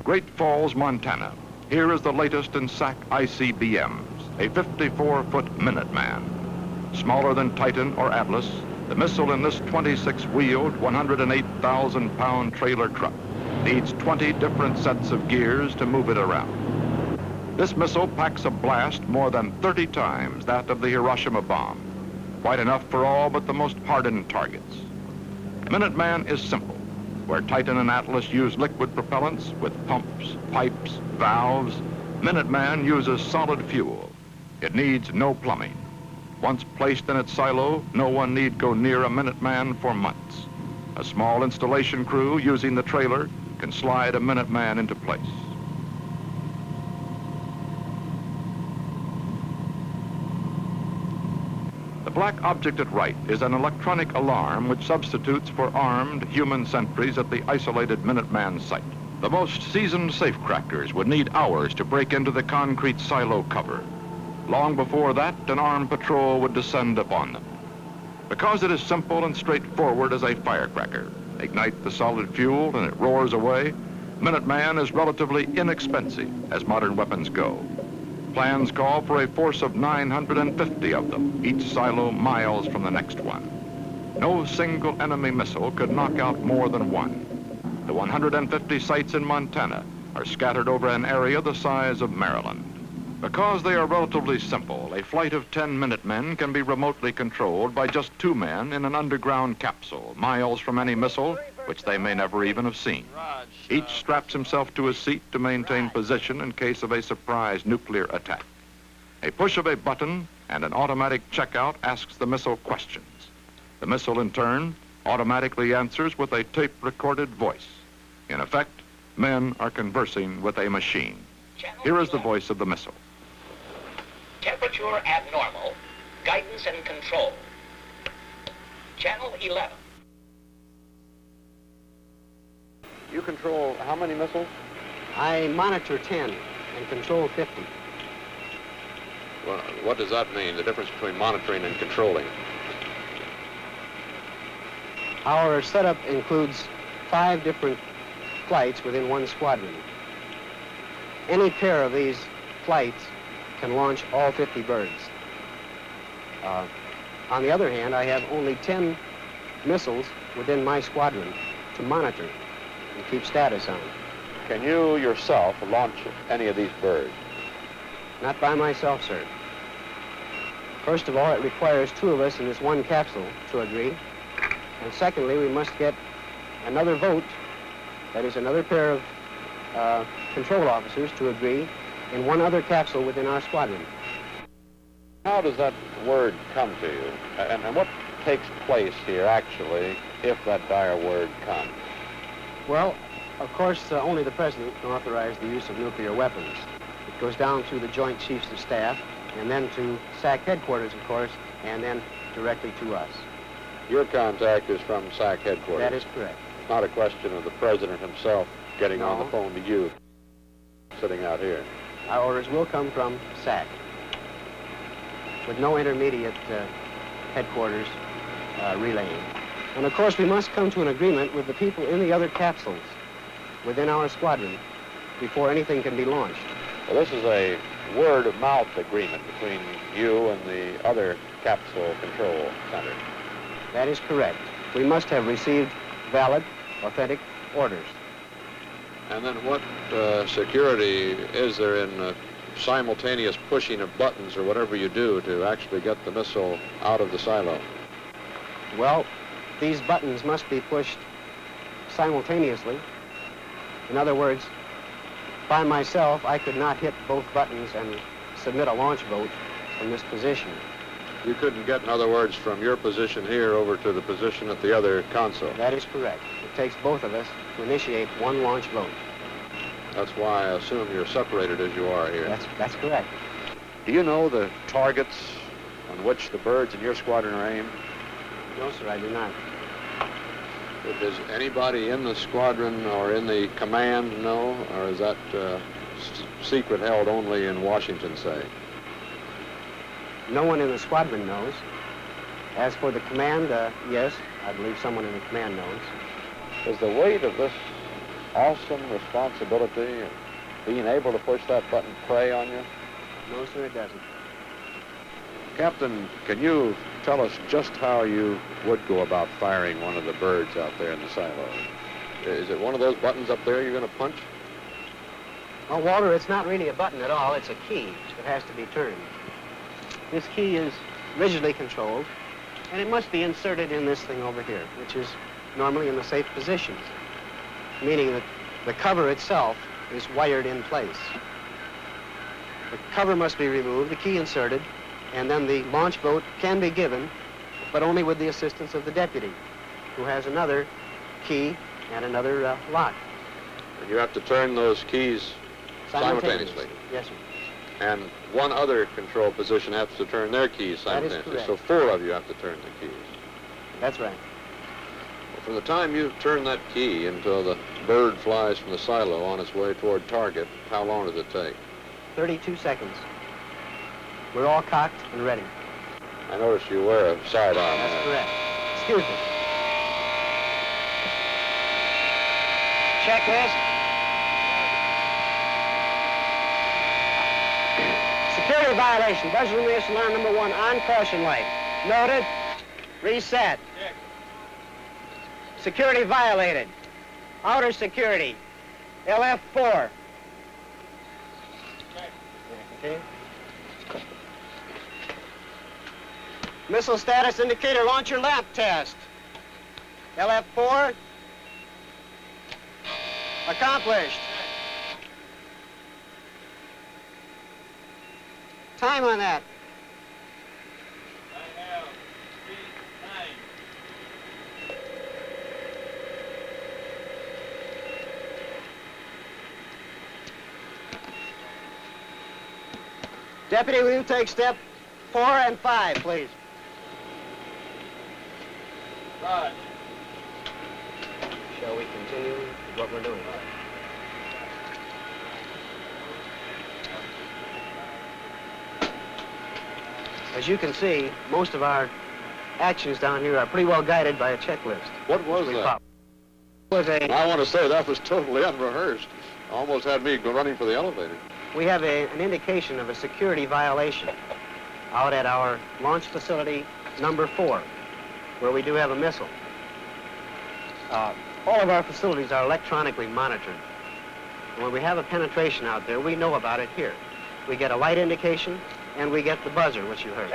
Great Falls, Montana. Here is the latest in SAC ICBMs, a 54-foot Minuteman. Smaller than Titan or Atlas, the missile in this 26-wheeled, 108,000-pound trailer truck needs 20 different sets of gears to move it around. This missile packs a blast more than 30 times that of the Hiroshima bomb, quite enough for all but the most hardened targets. Minuteman is simple. Where Titan and Atlas use liquid propellants with pumps, pipes, valves, Minuteman uses solid fuel. It needs no plumbing. Once placed in its silo, no one need go near a Minuteman for months. A small installation crew using the trailer can slide a Minuteman into place. The black object at right is an electronic alarm which substitutes for armed human sentries at the isolated Minuteman site. The most seasoned safecrackers would need hours to break into the concrete silo cover. Long before that, an armed patrol would descend upon them. Because it is simple and straightforward as a firecracker, ignite the solid fuel and it roars away, Minuteman is relatively inexpensive as modern weapons go. Plans call for a force of 950 of them, each silo miles from the next one. No single enemy missile could knock out more than one. The 150 sites in Montana are scattered over an area the size of Maryland. Because they are relatively simple, a flight of 10 Minutemen can be remotely controlled by just 2 men in an underground capsule, miles from any missile, which they may never even have seen. Each straps himself to his seat to maintain position in case of a surprise nuclear attack. A push of a button and an automatic checkout asks the missile questions. The missile, in turn, automatically answers with a tape-recorded voice. In effect, men are conversing with a machine. Here is the voice of the missile. Temperature abnormal. Guidance and control. Channel 11. You control how many missiles? I monitor 10 and control 50. Well, what does that mean, the difference between monitoring and controlling? Our setup includes 5 different flights within one squadron. Any pair of these flights can launch all 50 birds. On the other hand, I have only 10 missiles within my squadron to monitor and keep status on. Can you yourself launch any of these birds? Not by myself, sir. First of all, it requires 2 of us in this one capsule to agree. And secondly, we must get another vote, that is another pair of control officers to agree in one other capsule within our squadron. How does that word come to you? And what takes place here, actually, if that dire word comes? Well, of course, only the President can authorize the use of nuclear weapons. It goes down through the Joint Chiefs of Staff, and then to SAC headquarters, of course, and then directly to us. Your contact is from SAC headquarters? That is correct. It's not a question of the President himself getting on the phone to you, sitting out here. Our orders will come from SAC, with no intermediate headquarters relaying. And of course, we must come to an agreement with the people in the other capsules within our squadron before anything can be launched. Well, this is a word-of-mouth agreement between you and the other capsule control center. That is correct. We must have received valid, authentic orders. And then what security is there in simultaneous pushing of buttons or whatever you do to actually get the missile out of the silo? Well, these buttons must be pushed simultaneously. In other words, by myself, I could not hit both buttons and submit a launch vote from this position. You couldn't get, in other words, from your position here over to the position at the other console? That is correct. It takes both of us to initiate one launch vote. That's why I assume you're separated as you are here. That's correct. Do you know the targets on which the birds in your squadron are aimed? No, sir, I do not. Does anybody in the squadron or in the command know, or is that secret held only in Washington, say? No one in the squadron knows. As for the command, yes, I believe someone in the command knows. Does the weight of this awesome responsibility and being able to push that button prey on you? No, sir, it doesn't. Captain, can you tell us just how you would go about firing one of the birds out there in the silo? Is it one of those buttons up there you're going to punch? Well, Walter, it's not really a button at all. It's a key that has to be turned. This key is rigidly controlled, and it must be inserted in this thing over here, which is normally in the safe position, meaning that the cover itself is wired in place. The cover must be removed, the key inserted, and then the launch vote can be given, but only with the assistance of the deputy, who has another key and another lock. And you have to turn those keys simultaneously. Yes, sir. And one other control position has to turn their keys simultaneously. That is so correct. 4 of you have to turn the keys. That's right. Well, from the time you turn that key until the bird flies from the silo on its way toward target, how long does it take? 32 seconds. We're all cocked and ready. I noticed you wear a sidearm. That's correct. Excuse me. Checklist. Security violation. Buzzer release alarm number 1 on caution light. Noted. Reset. Security violated. Outer security. LF4. Okay. Missile status indicator launcher lamp test. LF4. Accomplished. Time on that. I have 3:09. Deputy, will you take step 4 and 5, please? Right. Shall we continue with what we're doing? As you can see, most of our actions down here are pretty well guided by a checklist. What was that? I want to say that was totally unrehearsed. Almost had me go running for the elevator. We have an indication of a security violation out at our launch facility number 4, where we do have a missile. All of our facilities are electronically monitored. When we have a penetration out there, we know about it here. We get a light indication, and we get the buzzer, which you heard.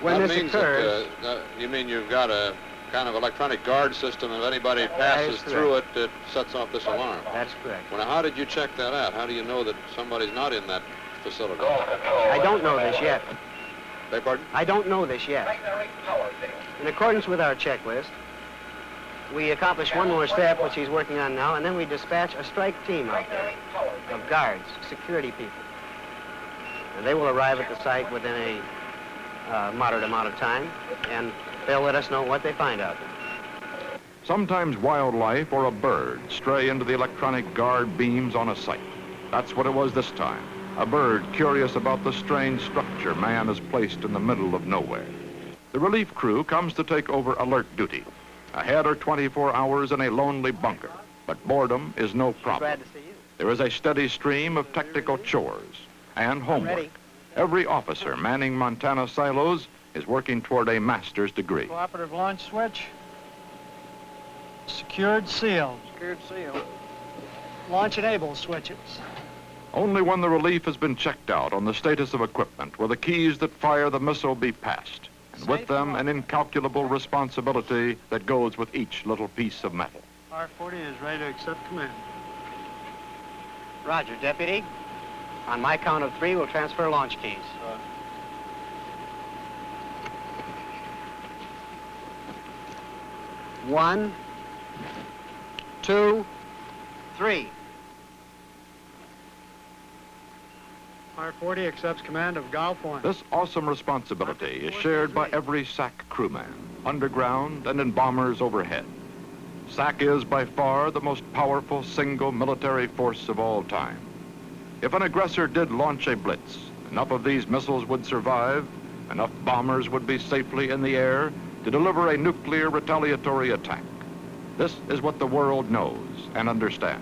When this occurs... you mean you've got a kind of electronic guard system, if anybody passes through it, it sets off this alarm? That's correct. Well, now, how did you check that out? How do you know that somebody's not in that facility? I don't know this yet. Beg pardon? I don't know this yet. In accordance with our checklist, we accomplish one more step, which he's working on now, and then we dispatch a strike team out there of guards, security people. And they will arrive at the site within a moderate amount of time, and they'll let us know what they find out there. Sometimes wildlife or a bird stray into the electronic guard beams on a site. That's what it was this time. A bird curious about the strange structure man has placed in the middle of nowhere. The relief crew comes to take over alert duty. Ahead are 24 hours in a lonely bunker, but boredom is no problem. Glad to see you. There is a steady stream of technical chores and homework. Ready. Every officer manning Montana silos is working toward a master's degree. Cooperative launch switch. Secured seal. Secured seal. Launch enable switches. Only when the relief has been checked out on the status of equipment will the keys that fire the missile be passed, and with them an incalculable responsibility that goes with each little piece of metal. R-40 is ready to accept command. Roger, Deputy. On my count of 3, we'll transfer launch keys. 1, 2, 3. R-40 accepts command of Gow Point. This awesome responsibility is shared by every SAC crewman, underground and in bombers overhead. SAC is by far the most powerful single military force of all time. If an aggressor did launch a blitz, enough of these missiles would survive, enough bombers would be safely in the air to deliver a nuclear retaliatory attack. This is what the world knows and understands.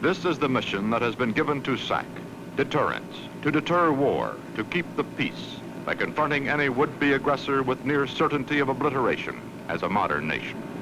This is the mission that has been given to SAC, deterrence, to deter war, to keep the peace by confronting any would-be aggressor with near certainty of obliteration as a modern nation.